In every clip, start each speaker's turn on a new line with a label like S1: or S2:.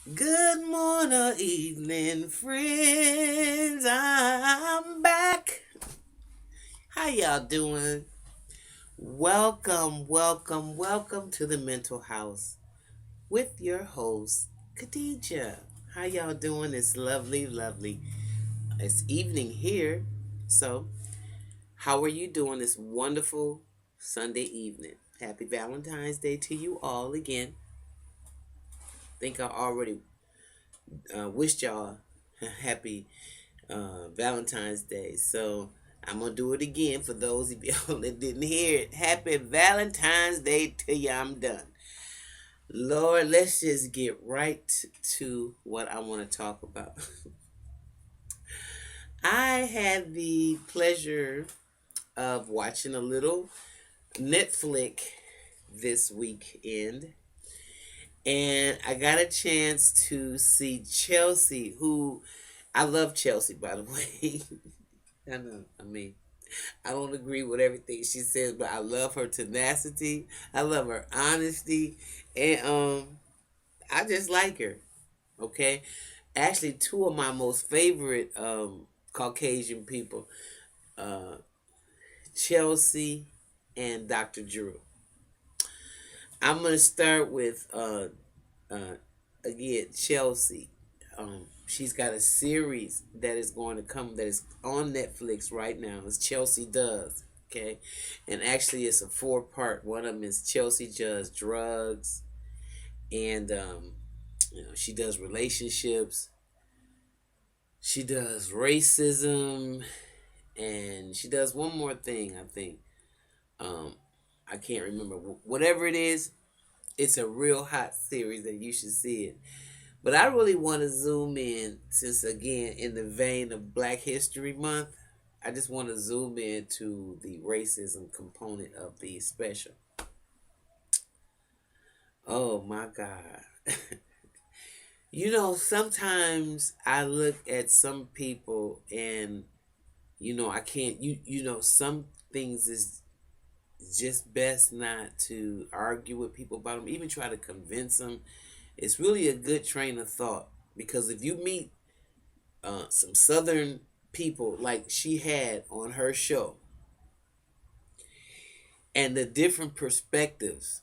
S1: Good morning, evening, friends. I'm back. How y'all doing? Welcome to the Mental House with your host, Khadijah. How y'all doing? It's lovely. It's evening here. So, how are you doing this wonderful Sunday evening? Happy Valentine's Day to you all again. Think I already wished y'all a happy Valentine's Day. So I'm gonna do it again for those of y'all that didn't hear it. Happy Valentine's Day to you. I'm done. Lord, let's just get right to what I want to talk about. I had the pleasure of watching a little Netflix this weekend, and I got a chance to see Chelsea, who I love Chelsea, by the way. I know. I don't agree with everything she says, but I love her tenacity. I love her honesty, and I just like her. Okay, actually, two of my most favorite Caucasian people, uh, Chelsea and Dr. Drew. I'm gonna start with uh, again Chelsea. She's got a series that is going to come that is on Netflix right now. It's Chelsea Does. Okay, and actually it's a four-part. One of them is Chelsea does drugs, and she does relationships, she does racism, and she does one more thing. I think um, I can't remember. Whatever it is, it's a real hot series that you should see it. But I really want to zoom in, since again, in the vein of Black History Month, I just want to zoom in to the racism component of the special. Oh my God. Sometimes I look at some people and, I can't, some things is just best not to argue with people about them, even try to convince them. It's really a good train of thought, because if you meet some Southern people like she had on her show, and the different perspectives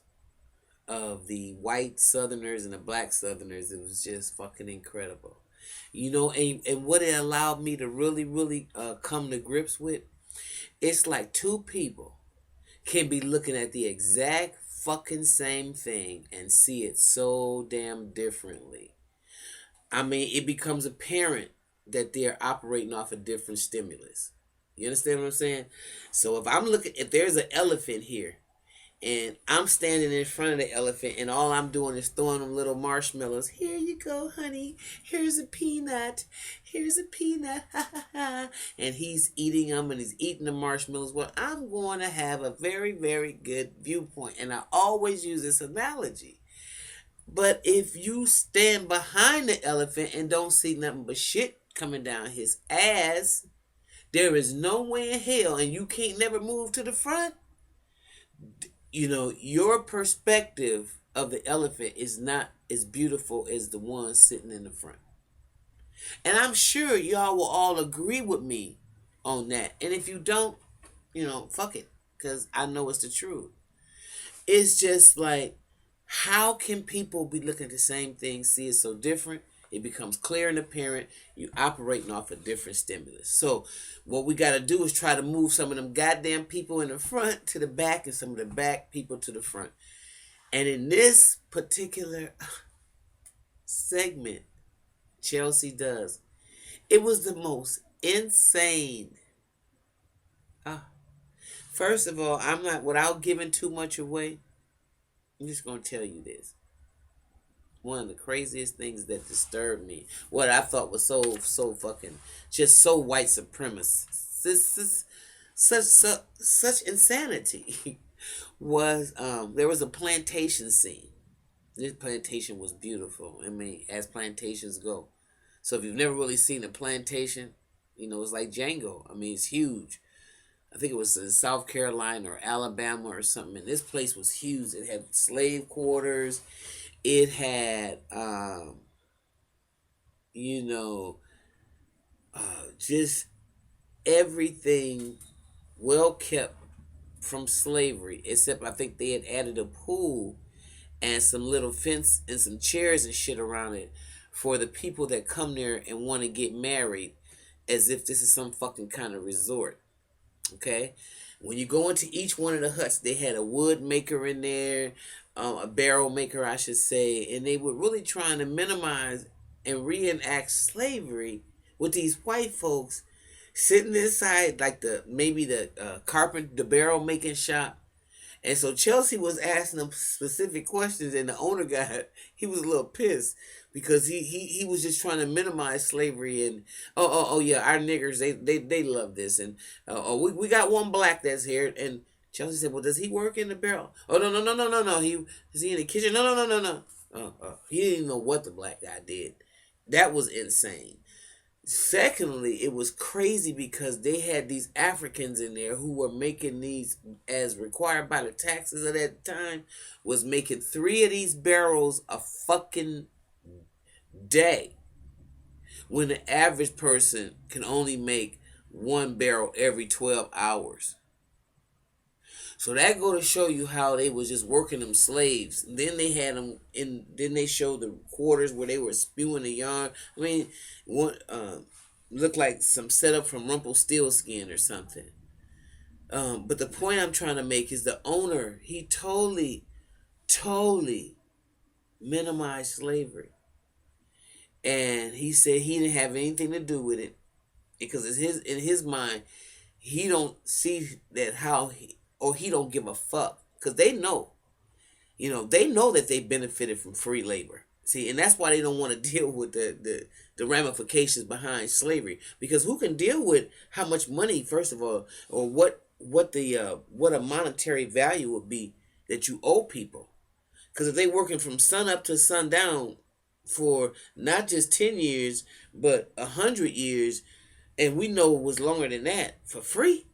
S1: of the white Southerners and the black Southerners, it was just fucking incredible. And what it allowed me to really come to grips with, it's like two people can be looking at the exact fucking same thing and see it so damn differently. It becomes apparent that they're operating off a different stimulus. You understand what I'm saying? So if there's an elephant here, and I'm standing in front of the elephant, and all I'm doing is throwing them little marshmallows. Here you go, honey. Here's a peanut. Here's a peanut. Ha ha ha. And he's eating them, and he's eating the marshmallows. Well, I'm going to have a very, very good viewpoint. And I always use this analogy. But if you stand behind the elephant and don't see nothing but shit coming down his ass, there is no way in hell, and you can't never move to the front. Your perspective of the elephant is not as beautiful as the one sitting in the front. And I'm sure y'all will all agree with me on that. And if you don't, fuck it, because I know it's the truth. It's just like, how can people be looking at the same thing, see it so different? It becomes clear and apparent you operating off a different stimulus. So what we got to do is try to move some of them goddamn people in the front to the back, and some of the back people to the front. And in this particular segment, Chelsea does, it was the most insane. Uh, First of all, I'm not, without giving too much away, I'm just going to tell you this. One of the craziest things that disturbed me, what I thought was so fucking, just so white supremacist, such insanity, was there was a plantation scene. This plantation was beautiful. As plantations go. So if you've never really seen a plantation, it's like Django. It's huge. I think it was in South Carolina or Alabama or something. And this place was huge. It had slave quarters. It had you know, just everything well kept from slavery, except I think they had added a pool and some little fence and some chairs and shit around it for the people that come there and want to get married, as if this is some fucking kind of resort. Okay, when you go into each one of the huts, they had a wood maker in there, a barrel maker, I should say, and they were really trying to minimize and reenact slavery with these white folks sitting inside, like the maybe the the barrel making shop. And so Chelsea was asking them specific questions, and the owner guy, he was a little pissed because he was just trying to minimize slavery. And oh yeah, our niggers, they love this. And we got one black that's here. And Chelsea said, well, does he work in the barrel? Oh, no. Is he in the kitchen? No. He didn't even know what the black guy did. That was insane. Secondly, it was crazy because they had these Africans in there who were making these, as required by the taxes of that time, was making 3 of these barrels a fucking day, when the average person can only make 1 barrel every 12 hours. So that go to show you how they was just working them slaves. And then they had them in. Then they showed the quarters where they were spewing the yarn. I mean, one looked like some setup from Rumpelstiltskin or something. But the point I'm trying to make is the owner, he totally minimized slavery, and he said he didn't have anything to do with it because it's in his mind, he don't see that how he don't give a fuck because they know, they know that they benefited from free labor. See, and that's why they don't want to deal with the ramifications behind slavery, because who can deal with how much money, first of all, or what a monetary value would be that you owe people? Because if they working from sun up to sundown for not just 10 years but 100 years, and we know it was longer than that, for free.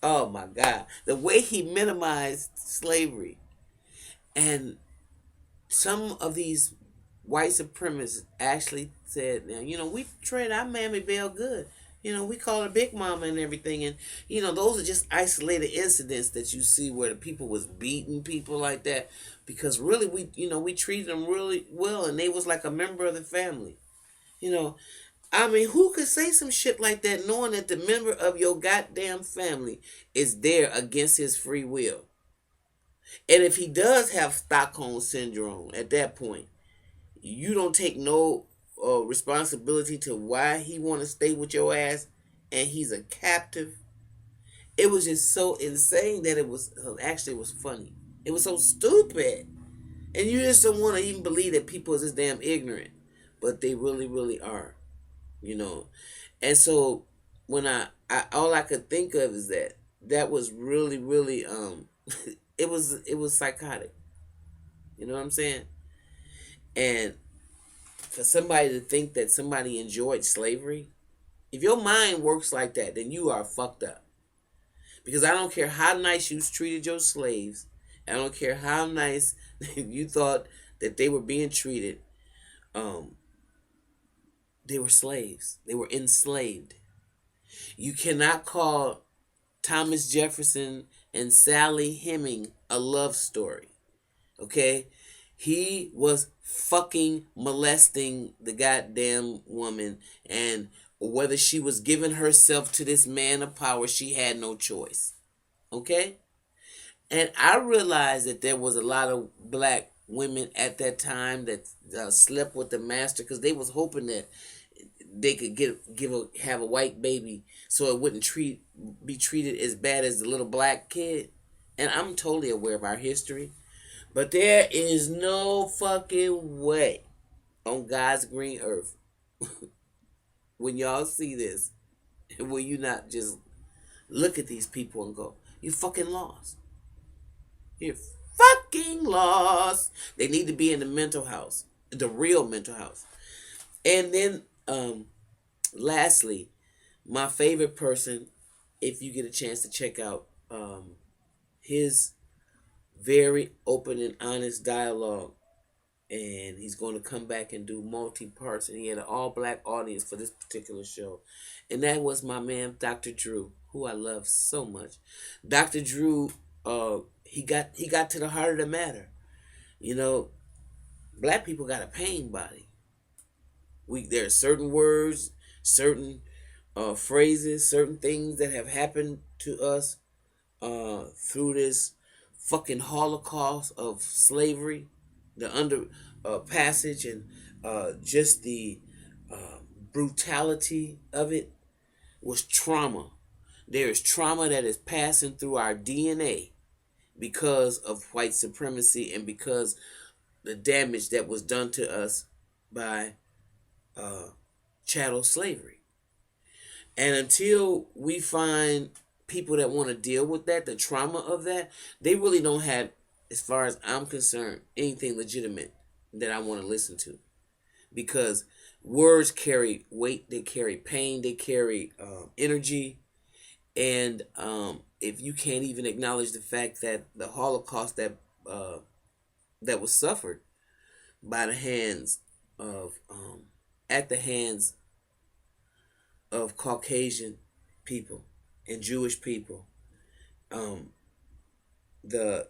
S1: Oh my God, the way he minimized slavery. And some of these white supremacists actually said, now, we treat our Mammy Bell good. We call her Big Mama and everything. And, those are just isolated incidents that you see where the people was beating people like that. Because really, we treated them really well, and they was like a member of the family. I mean, who could say some shit like that knowing that the member of your goddamn family is there against his free will? And if he does have Stockholm syndrome at that point, you don't take no responsibility to why he want to stay with your ass, and he's a captive. It was just so insane that it was actually, it was funny. It was so stupid, and you just don't want to even believe that people is this damn ignorant, but they really, really are, And so when I all I could think of is that was really, really it was psychotic. You know what I'm saying? And for somebody to think that somebody enjoyed slavery, if your mind works like that, then you are fucked up. Because I don't care how nice you treated your slaves, I don't care how nice you thought that they were being treated, they were slaves. They were enslaved. You cannot call Thomas Jefferson and Sally Heming a love story. Okay? He was fucking molesting the goddamn woman, and whether she was giving herself to this man of power, she had no choice. Okay? And I realized that there was a lot of black women at that time that slept with the master because they was hoping that they could have a white baby so it wouldn't be treated as bad as the little black kid. And I'm totally aware of our history, but there is no fucking way on God's green earth when y'all see this, will you not just look at these people and go, you fucking lost. You're fucking lost. They need to be in the mental house, the real mental house. And then lastly, my favorite person, if you get a chance to check out his very open and honest dialogue and he's going to come back and do multi parts. And he had an all black audience for this particular show, and that was my man Dr. Drew, who I love so much. Dr. Drew, he got to the heart of the matter. You know, black people got a pain body. There are certain words, certain phrases, certain things that have happened to us through this fucking Holocaust of slavery, the under passage, and just the uh, brutality of it was trauma. There is trauma that is passing through our DNA because of white supremacy and because the damage that was done to us by uh, chattel slavery. And until we find people that want to deal with that, the trauma of that, they really don't have, as far as I'm concerned, anything legitimate that I want to listen to. Because words carry weight, they carry pain, they carry energy. And if you can't even acknowledge the fact that the Holocaust that was suffered by the hands of, at the hands of Caucasian people and Jewish people, um, the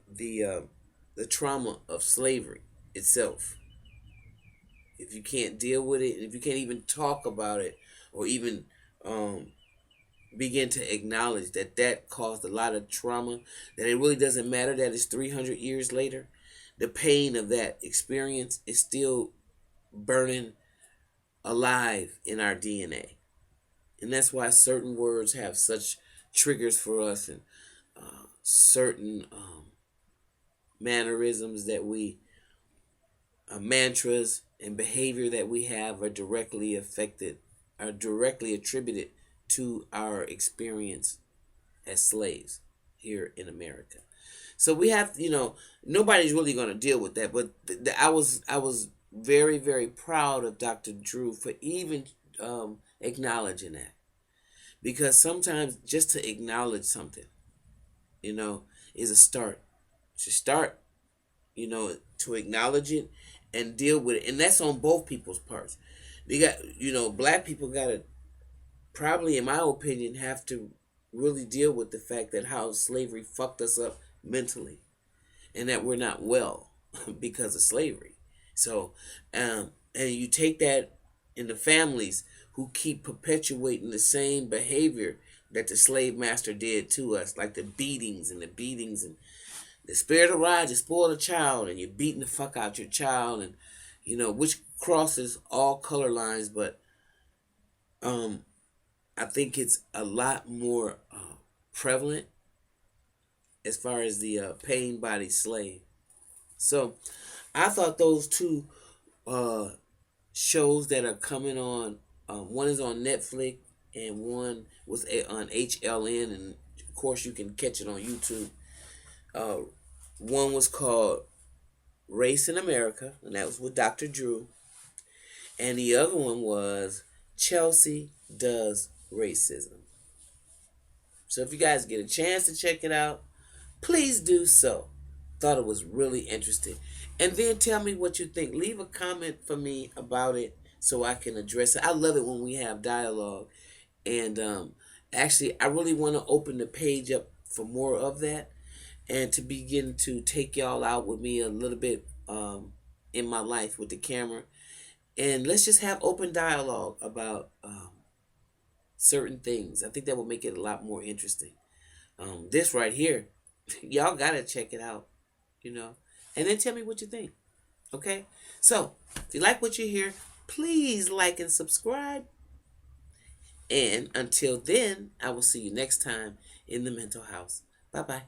S1: trauma of slavery itself. If you can't deal with it, if you can't even talk about it, or even begin to acknowledge that that caused a lot of trauma, that it really doesn't matter that it's 300 years later, the pain of that experience is still burning alive in our DNA. And that's why certain words have such triggers for us, and certain mannerisms that we, mantras and behavior that we have are directly affected, are directly attributed to our experience as slaves here in America. So we have, nobody's really going to deal with that. But I was very, very proud of Dr. Drew for even acknowledging that, because sometimes just to acknowledge something, is a start. To start, to acknowledge it and deal with it, and that's on both people's parts. They got, black people got to probably, in my opinion, have to really deal with the fact that how slavery fucked us up mentally, and that we're not well because of slavery. So, and you take that in the families who keep perpetuating the same behavior that the slave master did to us, like the beatings and the spirit of ride to spoil a child, and you're beating the fuck out your child, and which crosses all color lines. But I think it's a lot more prevalent as far as the pain body slave. So I thought those two shows that are coming on, one is on Netflix and one was on HLN, and of course you can catch it on YouTube. One was called Race in America, and that was with Dr. Drew, and the other one was Chelsea Does Racism. So if you guys get a chance to check it out, please do so. Thought it was really interesting. And then tell me what you think. Leave a comment for me about it so I can address it. I love it when we have dialogue. And actually, I really want to open the page up for more of that, and to begin to take y'all out with me a little bit in my life with the camera. And let's just have open dialogue about certain things. I think that will make it a lot more interesting. This right here, y'all gotta check it out, and then tell me what you think. Okay? So, if you like what you hear, please like and subscribe. And until then, I will see you next time in the mental house. Bye bye.